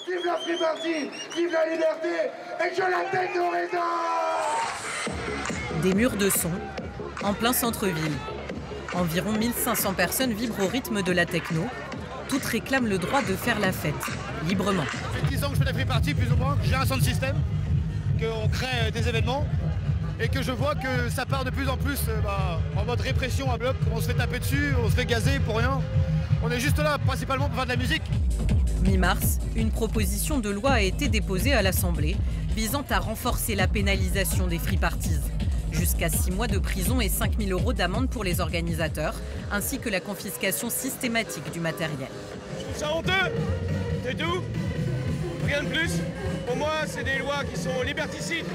Vive la free party, vive la liberté et que la techno résonne. Des murs de son en plein centre-ville. Environ 1500 personnes vibrent au rythme de la techno. Toutes réclament le droit de faire la fête, librement. Ça fait 10 ans que je fais des free parties, plus ou moins, que j'ai un sound system, qu'on crée des événements et que je vois que ça part de plus en plus en mode répression à bloc. On se fait taper dessus, on se fait gazer pour rien. On est juste là principalement pour faire de la musique. Mi-mars, une proposition de loi a été déposée à l'Assemblée visant à renforcer la pénalisation des free parties. Jusqu'à 6 mois de prison et 5 000 € d'amende pour les organisateurs, ainsi que la confiscation systématique du matériel. Je trouve ça honteux, c'est tout, rien de plus. Pour moi, c'est des lois qui sont liberticides.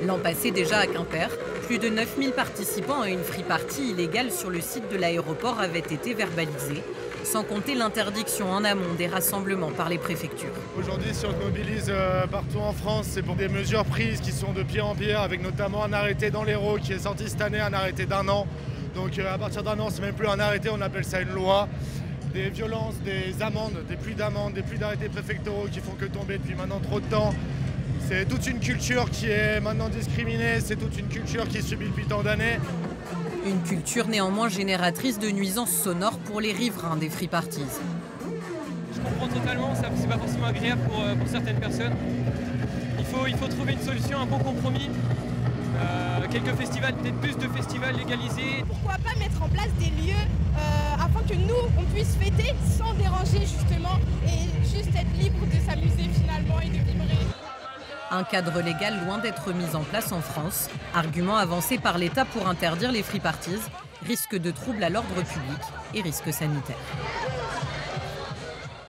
L'an passé déjà à Quimper, plus de 9000 participants à une free party illégale sur le site de l'aéroport avaient été verbalisés, sans compter l'interdiction en amont des rassemblements par les préfectures. Aujourd'hui, si on se mobilise partout en France, c'est pour des mesures prises qui sont de pire en pire, avec notamment un arrêté dans l'Hérault qui est sorti cette année, un arrêté d'1 an. Donc à partir d'1 an, c'est même plus un arrêté, on appelle ça une loi. Des violences, des amendes, des pluies d'arrêtés préfectoraux qui font que tomber depuis maintenant trop de temps. C'est toute une culture qui est maintenant discriminée, c'est toute une culture qui est subie depuis tant d'années. Une culture néanmoins génératrice de nuisances sonores pour les riverains des free parties. Je comprends totalement, c'est pas forcément agréable pour certaines personnes. Il faut trouver une solution, un bon compromis. Quelques festivals, peut-être plus de festivals légalisés. Pourquoi pas mettre en place des lieux afin que nous, on puisse fêter sans déranger justement et juste être libre de s'amuser finalement et de vibrer. Un cadre légal loin d'être mis en place en France, argument avancé par l'État pour interdire les free parties, risque de troubles à l'ordre public et risque sanitaire.